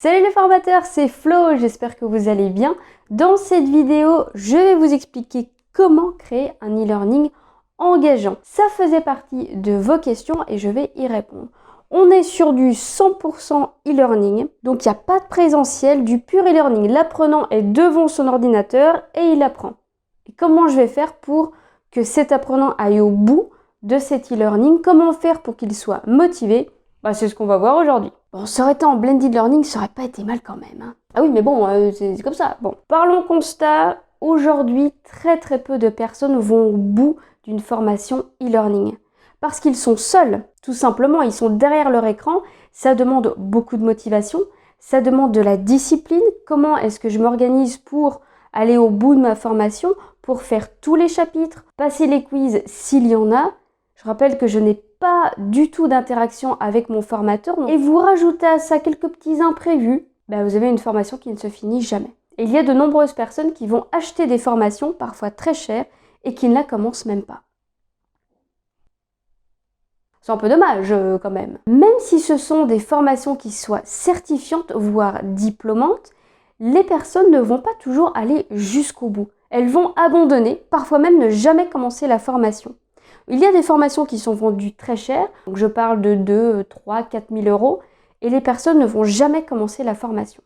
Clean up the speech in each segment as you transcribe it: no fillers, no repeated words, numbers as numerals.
Salut les formateurs, c'est Flo, j'espère que vous allez bien. Dans cette vidéo, je vais vous expliquer comment créer un e-learning engageant. Ça faisait partie de vos questions et je vais y répondre. On est sur du 100% e-learning, donc il n'y a pas de présentiel, du pur e-learning. L'apprenant est devant son ordinateur et il apprend. Et comment je vais faire pour que cet apprenant aille au bout de cet e-learning? Comment faire pour qu'il soit motivé? C'est ce qu'on va voir aujourd'hui. Bon, ça aurait été en blended learning, ça aurait pas été mal quand même. Hein. Ah oui, mais bon, c'est comme ça. Bon, parlons constat. Aujourd'hui, très peu de personnes vont au bout d'une formation e-learning. Parce qu'ils sont seuls, tout simplement, ils sont derrière leur écran. Ça demande beaucoup de motivation, ça demande de la discipline. Comment est-ce que je m'organise pour aller au bout de ma formation, pour faire tous les chapitres, passer les quiz s'il y en a. Je rappelle que je n'ai pas du tout d'interaction avec mon formateur. Et vous rajoutez à ça quelques petits imprévus, vous avez une formation qui ne se finit jamais. Et il y a de nombreuses personnes qui vont acheter des formations, parfois très chères, et qui ne la commencent même pas. C'est un peu dommage quand même. Même si ce sont des formations qui soient certifiantes, voire diplômantes, les personnes ne vont pas toujours aller jusqu'au bout. Elles vont abandonner, parfois même ne jamais commencer la formation. Il y a des formations qui sont vendues très chères, donc je parle de 2, 3, 4 000 euros, et les personnes ne vont jamais commencer la formation.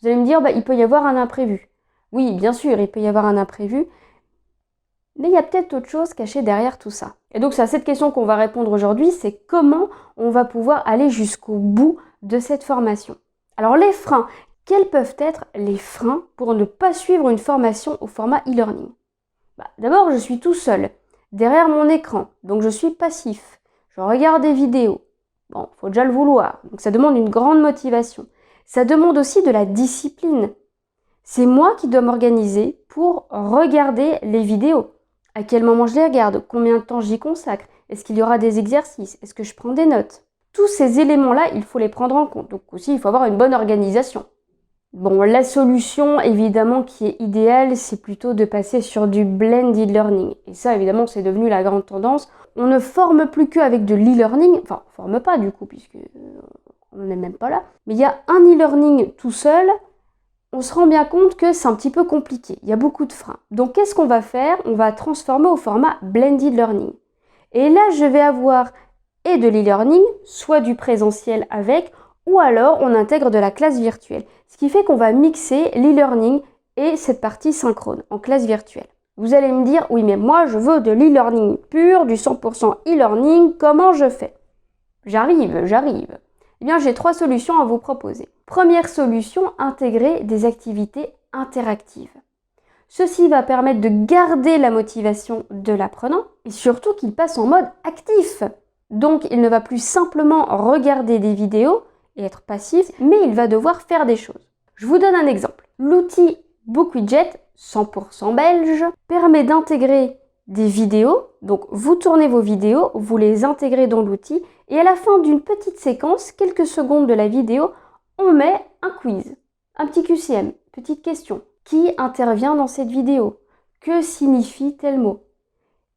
Vous allez me dire, il peut y avoir un imprévu. Oui, bien sûr, il peut y avoir un imprévu, mais il y a peut-être autre chose cachée derrière tout ça. Et donc c'est à cette question qu'on va répondre aujourd'hui, c'est comment on va pouvoir aller jusqu'au bout de cette formation. Alors les freins, quels peuvent être les freins pour ne pas suivre une formation au format e-learning? D'abord, je suis tout seul. Derrière mon écran, donc je suis passif, je regarde des vidéos. Bon, faut déjà le vouloir, donc ça demande une grande motivation. Ça demande aussi de la discipline. C'est moi qui dois m'organiser pour regarder les vidéos. À quel moment je les regarde? Combien de temps j'y consacre? Est-ce qu'il y aura des exercices? Est-ce que je prends des notes? Tous ces éléments-là, il faut les prendre en compte. Donc aussi, il faut avoir une bonne organisation. Bon, la solution, évidemment, qui est idéale, c'est plutôt de passer sur du blended learning. Et ça, évidemment, c'est devenu la grande tendance. On ne forme plus qu'avec de l'e-learning. Enfin, on ne forme pas, du coup, puisque on n'est même pas là. Mais il y a un e-learning tout seul. On se rend bien compte que c'est un petit peu compliqué. Il y a beaucoup de freins. Donc, qu'est-ce qu'on va faire? On va transformer au format blended learning. Et là, je vais avoir et de l'e-learning, soit du présentiel avec, ou alors on intègre de la classe virtuelle. Ce qui fait qu'on va mixer l'e-learning et cette partie synchrone en classe virtuelle. Vous allez me dire, oui mais moi je veux de l'e-learning pur, du 100% e-learning, comment je fais? J'arrive. Eh bien j'ai 3 solutions à vous proposer. Première solution, intégrer des activités interactives. Ceci va permettre de garder la motivation de l'apprenant et surtout qu'il passe en mode actif. Donc il ne va plus simplement regarder des vidéos et être passif, mais il va devoir faire des choses. Je vous donne un exemple. L'outil BookWidget, 100% belge, permet d'intégrer des vidéos. Donc vous tournez vos vidéos, vous les intégrez dans l'outil et à la fin d'une petite séquence, quelques secondes de la vidéo, on met un quiz, un petit QCM, petite question. Qui intervient dans cette vidéo? Que signifie tel mot?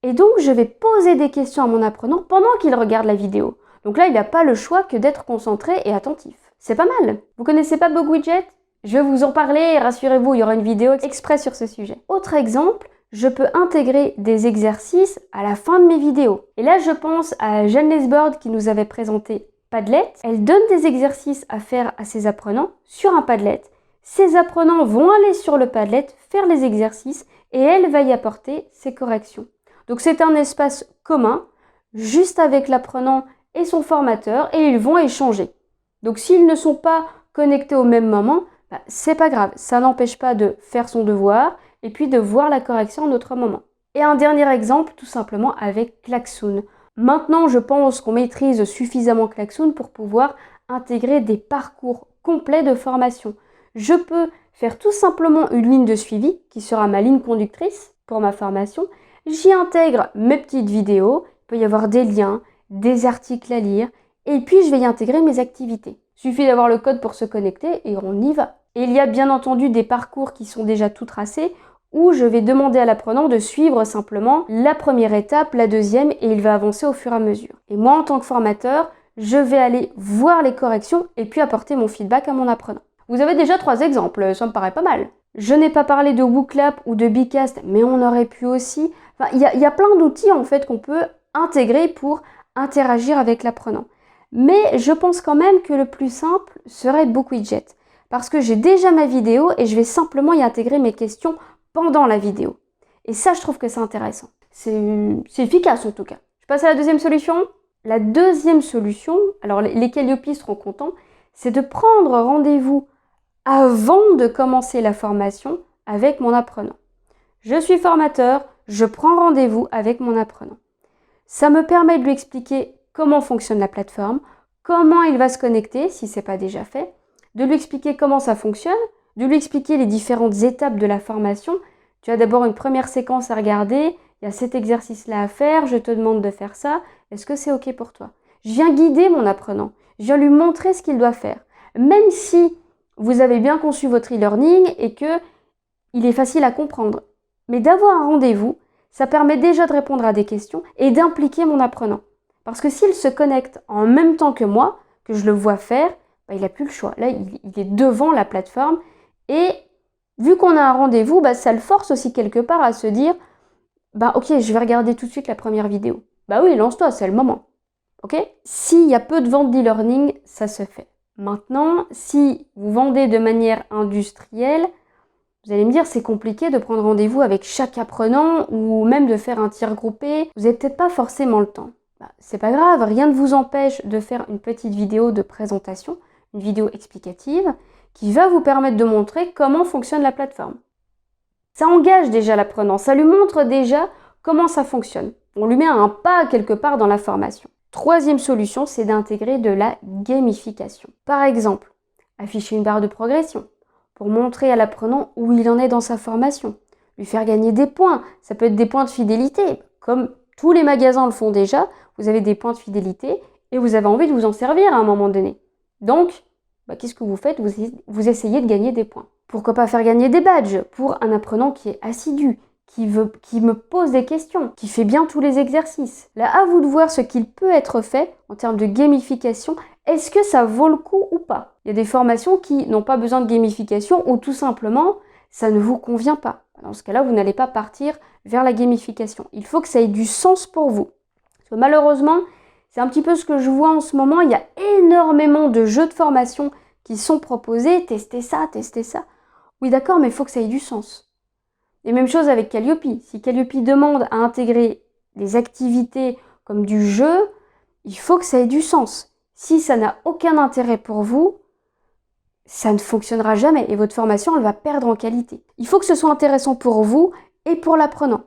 Et donc, je vais poser des questions à mon apprenant pendant qu'il regarde la vidéo. Donc là, il n'a pas le choix que d'être concentré et attentif. C'est pas mal. Vous connaissez pas BookWidget? Je vais vous en parler, rassurez-vous, il y aura une vidéo exprès sur ce sujet. Autre exemple, je peux intégrer des exercices à la fin de mes vidéos. Et là, je pense à Jeanne Lesbord qui nous avait présenté Padlet. Elle donne des exercices à faire à ses apprenants sur un Padlet. Ces apprenants vont aller sur le Padlet, faire les exercices et elle va y apporter ses corrections. Donc c'est un espace commun, juste avec l'apprenant et son formateur, et ils vont échanger. Donc s'ils ne sont pas connectés au même moment, c'est pas grave, ça n'empêche pas de faire son devoir et puis de voir la correction à un autre moment. Et un dernier exemple, tout simplement avec Klaxoon. Maintenant, je pense qu'on maîtrise suffisamment Klaxoon pour pouvoir intégrer des parcours complets de formation. Je peux faire tout simplement une ligne de suivi qui sera ma ligne conductrice pour ma formation. J'y intègre mes petites vidéos, il peut y avoir des liens, des articles à lire, et puis je vais y intégrer mes activités. Il suffit d'avoir le code pour se connecter et on y va. Et il y a bien entendu des parcours qui sont déjà tout tracés, où je vais demander à l'apprenant de suivre simplement la première étape, la deuxième, et il va avancer au fur et à mesure. Et moi, en tant que formateur, je vais aller voir les corrections et puis apporter mon feedback à mon apprenant. Vous avez déjà 3 exemples, ça me paraît pas mal. Je n'ai pas parlé de WooClap ou de Bcast, mais on aurait pu aussi. Enfin, il y a plein d'outils en fait qu'on peut intégrer pour interagir avec l'apprenant. Mais je pense quand même que le plus simple serait BookWidget, parce que j'ai déjà ma vidéo et je vais simplement y intégrer mes questions pendant la vidéo. Et ça, je trouve que c'est intéressant. C'est efficace en tout cas. Je passe à la deuxième solution. La deuxième solution, alors les Calliope seront contents, c'est de prendre rendez-vous avant de commencer la formation avec mon apprenant. Je suis formateur, je prends rendez-vous avec mon apprenant. Ça me permet de lui expliquer comment fonctionne la plateforme, comment il va se connecter si ce n'est pas déjà fait, de lui expliquer comment ça fonctionne, de lui expliquer les différentes étapes de la formation. Tu as d'abord une première séquence à regarder, il y a cet exercice-là à faire, je te demande de faire ça, est-ce que c'est OK pour toi? Je viens guider mon apprenant, je viens lui montrer ce qu'il doit faire. Même si vous avez bien conçu votre e-learning et qu'il est facile à comprendre. Mais d'avoir un rendez-vous, ça permet déjà de répondre à des questions et d'impliquer mon apprenant. Parce que s'il se connecte en même temps que moi, que je le vois faire, il n'a plus le choix. Là, il est devant la plateforme et vu qu'on a un rendez-vous, ça le force aussi quelque part à se dire ok, je vais regarder tout de suite la première vidéo. Oui, lance-toi, c'est le moment. Ok? S'il y a peu de ventes d'e-learning, ça se fait. Maintenant, si vous vendez de manière industrielle, vous allez me dire c'est compliqué de prendre rendez-vous avec chaque apprenant ou même de faire un tir groupé. Vous n'avez peut-être pas forcément le temps. C'est pas grave, rien ne vous empêche de faire une petite vidéo de présentation, une vidéo explicative qui va vous permettre de montrer comment fonctionne la plateforme. Ça engage déjà l'apprenant, ça lui montre déjà comment ça fonctionne. On lui met un pas quelque part dans la formation. Troisième solution, c'est d'intégrer de la gamification. Par exemple, afficher une barre de progression pour montrer à l'apprenant où il en est dans sa formation. Lui faire gagner des points, ça peut être des points de fidélité. Comme tous les magasins le font déjà, vous avez des points de fidélité et vous avez envie de vous en servir à un moment donné. Donc, qu'est-ce que vous faites? Vous essayez de gagner des points. Pourquoi pas faire gagner des badges pour un apprenant qui est assidu, qui me pose des questions, qui fait bien tous les exercices. Là, à vous de voir ce qu'il peut être fait en termes de gamification. Est-ce que ça vaut le coup ou pas? Il y a des formations qui n'ont pas besoin de gamification ou tout simplement, ça ne vous convient pas. Dans ce cas-là, vous n'allez pas partir vers la gamification. Il faut que ça ait du sens pour vous. Parce que malheureusement, c'est un petit peu ce que je vois en ce moment. Il y a énormément de jeux de formation qui sont proposés. Testez ça, testez ça. Oui, d'accord, mais il faut que ça ait du sens. Et même chose avec Calliope. Si Calliope demande à intégrer des activités comme du jeu, il faut que ça ait du sens. Si ça n'a aucun intérêt pour vous, ça ne fonctionnera jamais et votre formation, elle va perdre en qualité. Il faut que ce soit intéressant pour vous et pour l'apprenant.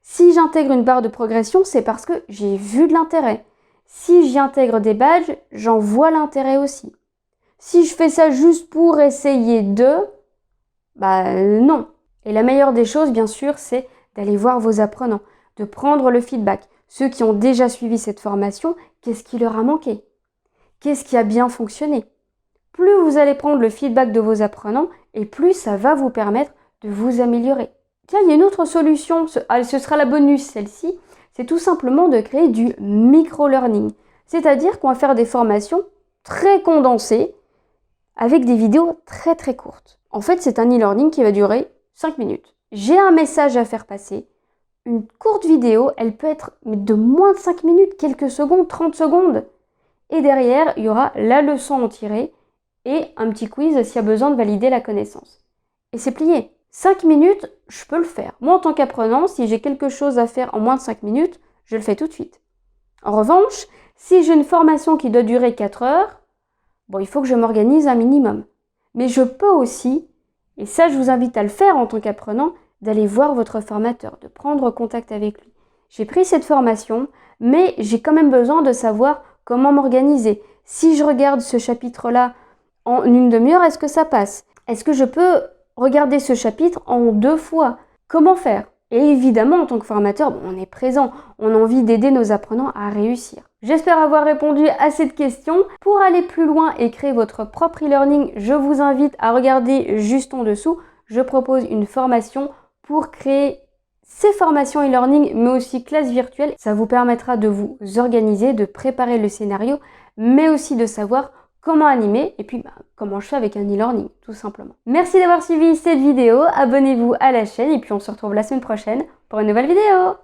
Si j'intègre une barre de progression, c'est parce que j'ai vu de l'intérêt. Si j'y intègre des badges, j'en vois l'intérêt aussi. Si je fais ça juste pour essayer non. Et la meilleure des choses, bien sûr, c'est d'aller voir vos apprenants, de prendre le feedback. Ceux qui ont déjà suivi cette formation, qu'est-ce qui leur a manqué? Qu'est-ce qui a bien fonctionné? Plus vous allez prendre le feedback de vos apprenants, et plus ça va vous permettre de vous améliorer. Tiens, il y a une autre solution, ce sera la bonus celle-ci, c'est tout simplement de créer du micro-learning. C'est-à-dire qu'on va faire des formations très condensées, avec des vidéos très très courtes. En fait, c'est un e-learning qui va durer 5 minutes. J'ai un message à faire passer. Une courte vidéo, elle peut être de moins de 5 minutes, quelques secondes, 30 secondes. Et derrière, il y aura la leçon à en tirer et un petit quiz s'il y a besoin de valider la connaissance. Et c'est plié. 5 minutes, je peux le faire. Moi, en tant qu'apprenant, si j'ai quelque chose à faire en moins de 5 minutes, je le fais tout de suite. En revanche, si j'ai une formation qui doit durer 4 heures, il faut que je m'organise un minimum. Mais je peux aussi, et ça je vous invite à le faire en tant qu'apprenant, d'aller voir votre formateur, de prendre contact avec lui. J'ai pris cette formation, mais j'ai quand même besoin de savoir comment m'organiser. Si je regarde ce chapitre-là en une demi-heure, est-ce que ça passe? Est-ce que je peux regarder ce chapitre en 2 fois? Comment faire? Et évidemment, en tant que formateur, on est présent, on a envie d'aider nos apprenants à réussir. J'espère avoir répondu à cette question. Pour aller plus loin et créer votre propre e-learning, je vous invite à regarder juste en dessous. Je propose une formation pour créer ces formations e-learning, mais aussi classes virtuelles. Ça vous permettra de vous organiser, de préparer le scénario, mais aussi de savoir comment animer et puis comment je fais avec un e-learning, tout simplement. Merci d'avoir suivi cette vidéo, abonnez-vous à la chaîne et puis on se retrouve la semaine prochaine pour une nouvelle vidéo.